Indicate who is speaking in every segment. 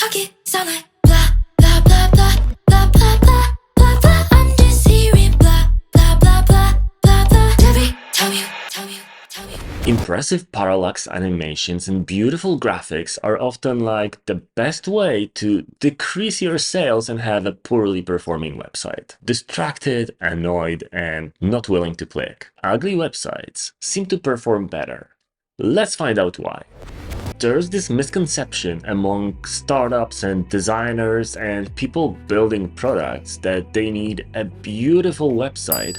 Speaker 1: talk it, sound like blah, blah, blah, blah, blah, blah, blah, blah, blah. I'm just hearing blah, blah, blah, blah, blah, blah. Tell you.
Speaker 2: Impressive parallax animations and beautiful graphics are often like the best way to decrease your sales and have a poorly performing website. Distracted, annoyed, and not willing to click. Ugly websites seem to perform better. Let's find out why. There's this misconception among startups and designers and people building products that they need a beautiful website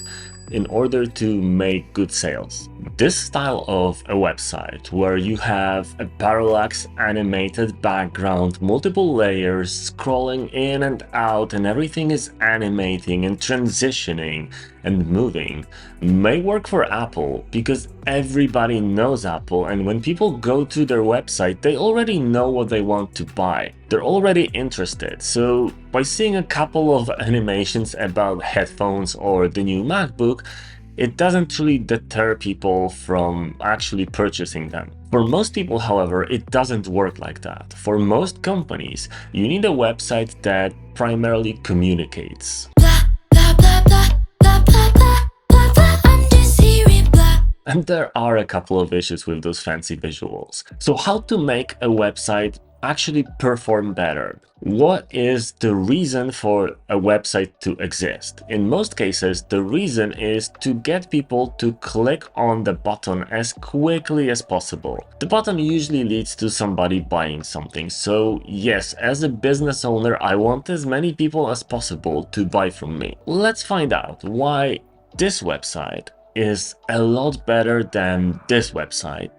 Speaker 2: in order to make good sales. This style of a website where you have a parallax animated background, multiple layers scrolling in and out, and everything is animating and transitioning and moving may work for Apple because everybody knows Apple, and when people go to their website they already know what they want to buy. They're already interested. So by seeing a couple of animations about headphones or the new MacBook, it doesn't really deter people from actually purchasing them. For most people, however, it doesn't work like that. For most companies, you need a website that primarily communicates. And there are a couple of issues with those fancy visuals. So how to make a website actually perform better? What is the reason for a website to exist? In most cases, the reason is to get people to click on the button as quickly as possible. The button usually leads to somebody buying something. So yes, as a business owner, I want as many people as possible to buy from me. Let's find out why this website is a lot better than this website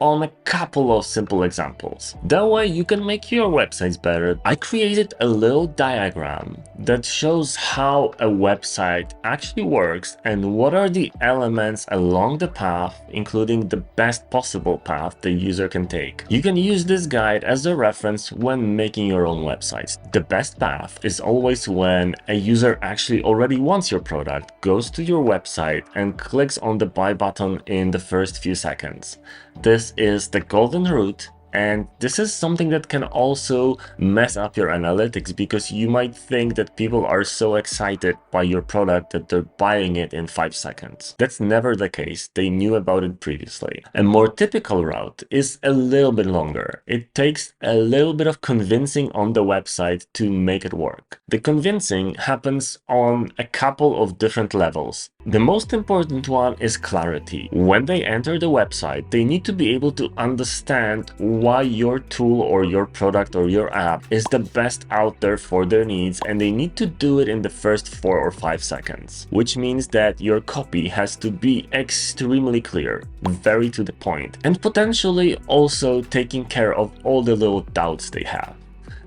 Speaker 2: on a couple of simple examples. That way you can make your websites better. I created a little diagram that shows how a website actually works and what are the elements along the path, including the best possible path the user can take. You can use this guide as a reference when making your own websites. The best path is always when a user actually already wants your product, goes to your website and clicks on the buy button in the first few seconds. This is the golden route, and this is something that can also mess up your analytics because you might think that people are so excited by your product that they're buying it in 5 seconds. That's never the case. They knew about it previously. A more typical route is a little bit longer. It takes a little bit of convincing on the website to make it work. The convincing happens on a couple of different levels. The most important one is clarity. When they enter the website, they need to be able to understand why your tool or your product or your app is the best out there for their needs, and they need to do it in the first 4 or 5 seconds, which means that your copy has to be extremely clear, very to the point, and potentially also taking care of all the little doubts they have.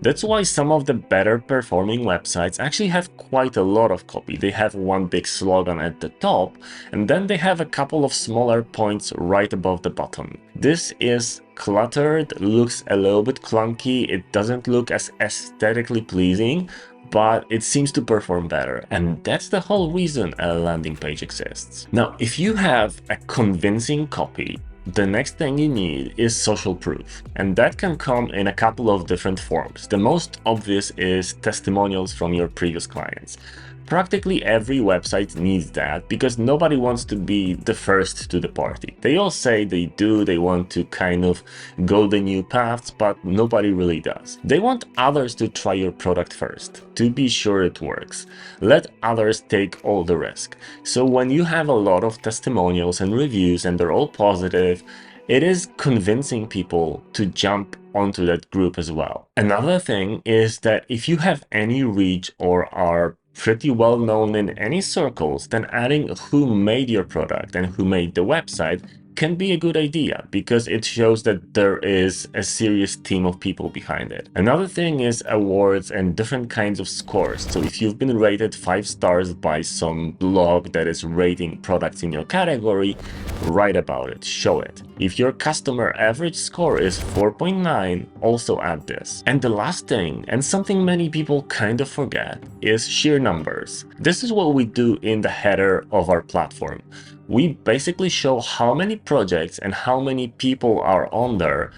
Speaker 2: That's why some of the better performing websites actually have quite a lot of copy. They have one big slogan at the top, and then they have a couple of smaller points right above the button. This is cluttered, looks a little bit clunky, it doesn't look as aesthetically pleasing, but it seems to perform better. And that's the whole reason a landing page exists. Now, if you have a convincing copy, the next thing you need is social proof, and that can come in a couple of different forms. The most obvious is testimonials from your previous clients. Practically every website needs that because nobody wants to be the first to the party. They all say they do, they want to kind of go the new paths, but nobody really does. They want others to try your product first, to be sure it works. Let others take all the risk. So when you have a lot of testimonials and reviews and they're all positive, it is convincing people to jump onto that group as well. Another thing is that if you have any reach or are pretty well known in any circles, then adding who made your product and who made the website can be a good idea because it shows that there is a serious team of people behind it. Another thing is awards and different kinds of scores. So if you've been rated 5 stars by some blog that is rating products in your category, write about it, show it. If your customer average score is 4.9, also add this. And the last thing, and something many people kind of forget, is sheer numbers. This is what we do in the header of our platform. We basically show how many projects and how many people are on there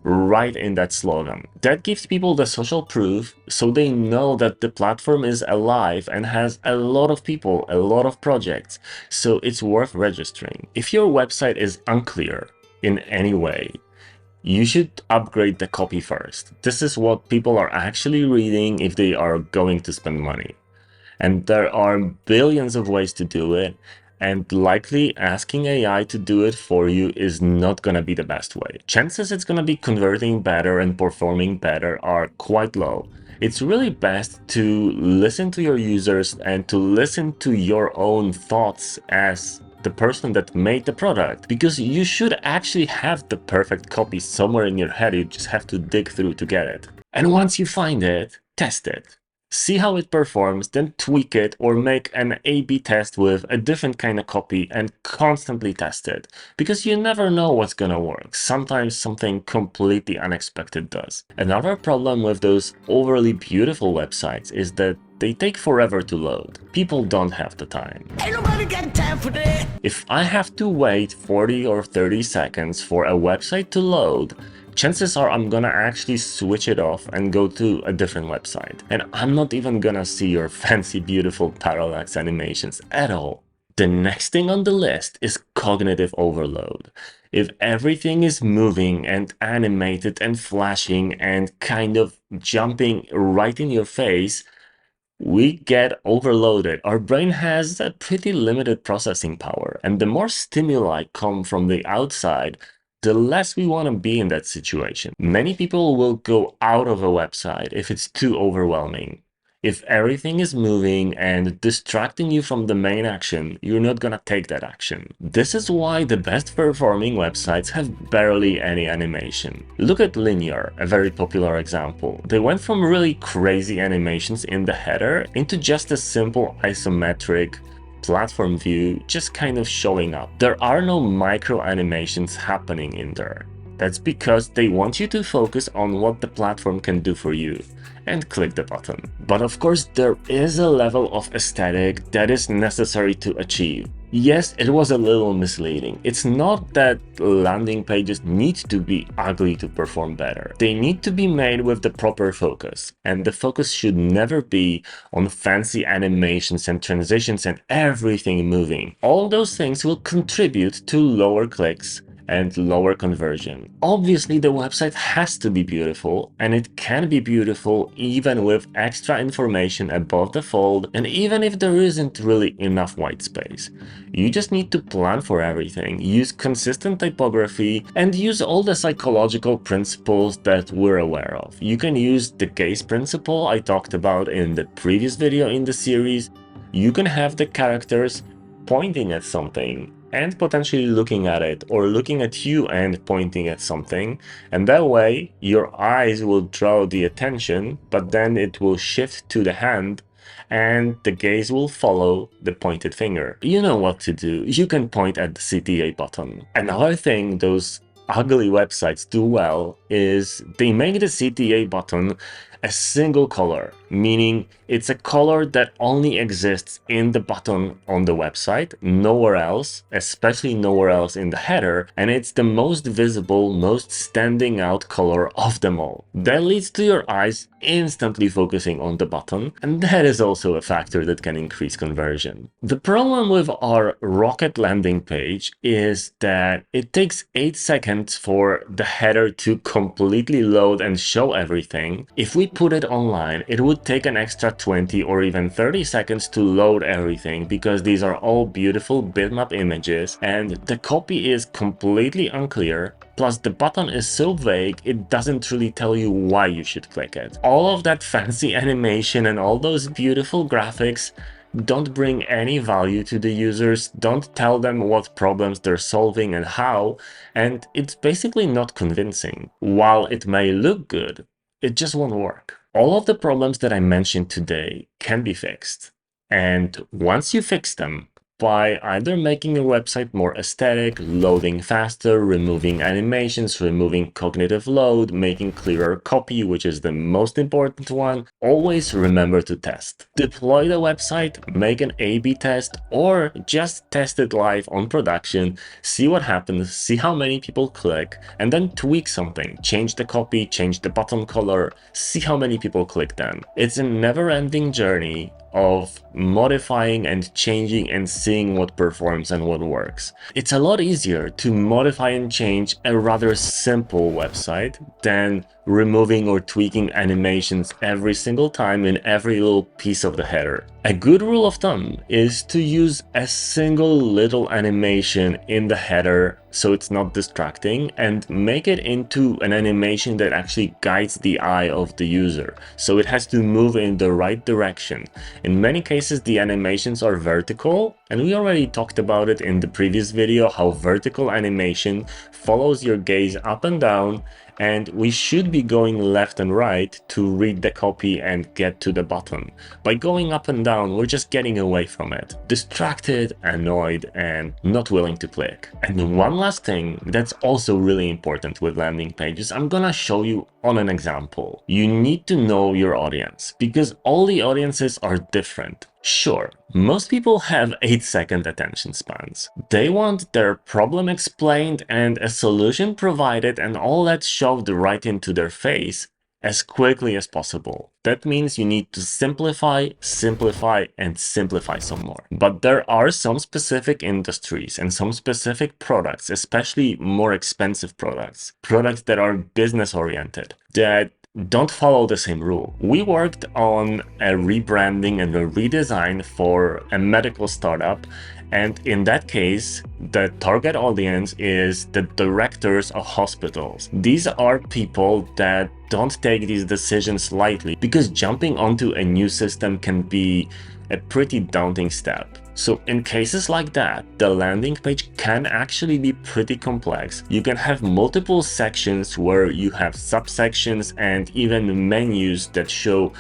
Speaker 2: right in that slogan. That gives people the social proof, so they know that the platform is alive and has a lot of people, a lot of projects, so it's worth registering. If your website is unclear in any way, you should upgrade the copy first. This is what people are actually reading if they are going to spend money. And there are billions of ways to do it, and likely asking AI to do it for you is not going to be the best way. Chances it's going to be converting better and performing better are quite low. It's really best to listen to your users and to listen to your own thoughts as the person that made the product, because you should actually have the perfect copy somewhere in your head. You just have to dig through to get it. And once you find it, test it. See how it performs, then tweak it or make an A/B test with a different kind of copy and constantly test it. Because you never know what's gonna work. Sometimes something completely unexpected does. Another problem with those overly beautiful websites is that they take forever to load. People don't have the time.
Speaker 3: Ain't nobody got time for that.
Speaker 2: If I have to wait 40 or 30 seconds for a website to load, chances are I'm gonna actually switch it off and go to a different website. And I'm not even gonna see your fancy, beautiful parallax animations at all. The next thing on the list is cognitive overload. If everything is moving and animated and flashing and kind of jumping right in your face, we get overloaded. Our brain has a pretty limited processing power, and the more stimuli come from the outside, the less we want to be in that situation. Many people will go out of a website if it's too overwhelming. If everything is moving and distracting you from the main action, you're not gonna take that action. This is why the best performing websites have barely any animation. Look at Linear, a very popular example. They went from really crazy animations in the header into just a simple isometric platform view just kind of showing up. There are no micro animations happening in there. That's because they want you to focus on what the platform can do for you and click the button. But of course, there is a level of aesthetic that is necessary to achieve. Yes, it was a little misleading. It's not that landing pages need to be ugly to perform better. They need to be made with the proper focus. And the focus should never be on fancy animations and transitions and everything moving. All those things will contribute to lower clicks and lower conversion. Obviously, the website has to be beautiful, and it can be beautiful even with extra information above the fold, and even if there isn't really enough white space. You just need to plan for everything, use consistent typography, and use all the psychological principles that we're aware of. You can use the gaze principle I talked about in the previous video in the series. You can have the characters pointing at something and potentially looking at it, or looking at you and pointing at something, and that way your eyes will draw the attention, but then it will shift to the hand and the gaze will follow the pointed finger. You know what to do. You can point at the CTA button. Another thing those ugly websites do well is they make the CTA button a single color, meaning it's a color that only exists in the button on the website, nowhere else, especially nowhere else in the header, and it's the most visible, most standing out color of them all. That leads to your eyes instantly focusing on the button, and that is also a factor that can increase conversion. The problem with our rocket landing page is that it takes 8 seconds for the header to completely load and show everything. If we put it online, it would take an extra 20 or even 30 seconds to load everything, because these are all beautiful bitmap images and the copy is completely unclear. Plus the button is so vague, it doesn't really tell you why you should click it. All of that fancy animation and all those beautiful graphics don't bring any value to the users, don't tell them what problems they're solving and how, and it's basically not convincing. While it may look good, it just won't work. All of the problems that I mentioned today can be fixed. And once you fix them, by either making your website more aesthetic, loading faster, removing animations, removing cognitive load, making clearer copy, which is the most important one. Always remember to test. Deploy the website, make an A/B test, or just test it live on production, see what happens, see how many people click, and then tweak something. Change the copy, change the button color, see how many people click then. It's a never-ending journey of modifying and changing and seeing what performs and what works. It's a lot easier to modify and change a rather simple website than removing or tweaking animations every single time in every little piece of the header. A good rule of thumb is to use a single little animation in the header so it's not distracting, and make it into an animation that actually guides the eye of the user. So it has to move in the right direction. In many cases, the animations are vertical, and we already talked about it in the previous video, how vertical animation follows your gaze up and down, and we should be going left and right to read the copy and get to the button. By going up and down, we're just getting away from it, distracted, annoyed, and not willing to click. And one last thing that's also really important with landing pages, I'm gonna show you on an example. You need to know your audience, because all the audiences are different. Sure, most people have 8-second attention spans. They want their problem explained and a solution provided and all that shoved right into their face as quickly as possible. That means you need to simplify, simplify, and simplify some more. But there are some specific industries and some specific products, especially more expensive products that are business oriented, that don't follow the same rule. We worked on a rebranding and a redesign for a medical startup, and in that case, the target audience is the directors of hospitals. These are people that don't take these decisions lightly, because jumping onto a new system can be a pretty daunting step. So in cases like that, the landing page can actually be pretty complex. You can have multiple sections where you have subsections and even menus that show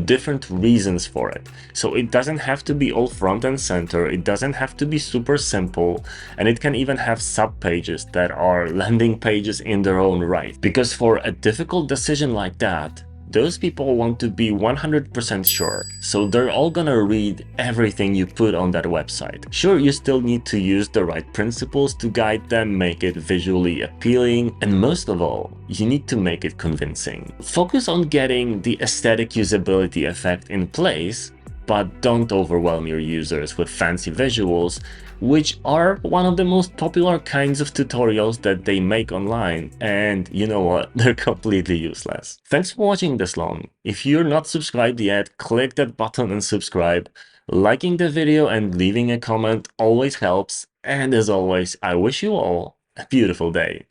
Speaker 2: different reasons for it. So it doesn't have to be all front and center, it doesn't have to be super simple, and it can even have sub pages that are landing pages in their own right. Because for a difficult decision like that, those people want to be 100% sure, so they're all gonna read everything you put on that website. Sure, you still need to use the right principles to guide them, make it visually appealing, and most of all, you need to make it convincing. Focus on getting the aesthetic usability effect in place, but don't overwhelm your users with fancy visuals, which are one of the most popular kinds of tutorials that they make online. And you know what? They're completely useless. Thanks for watching this long. If you're not subscribed yet, click that button and subscribe. Liking the video and leaving a comment always helps. And as always, I wish you all a beautiful day.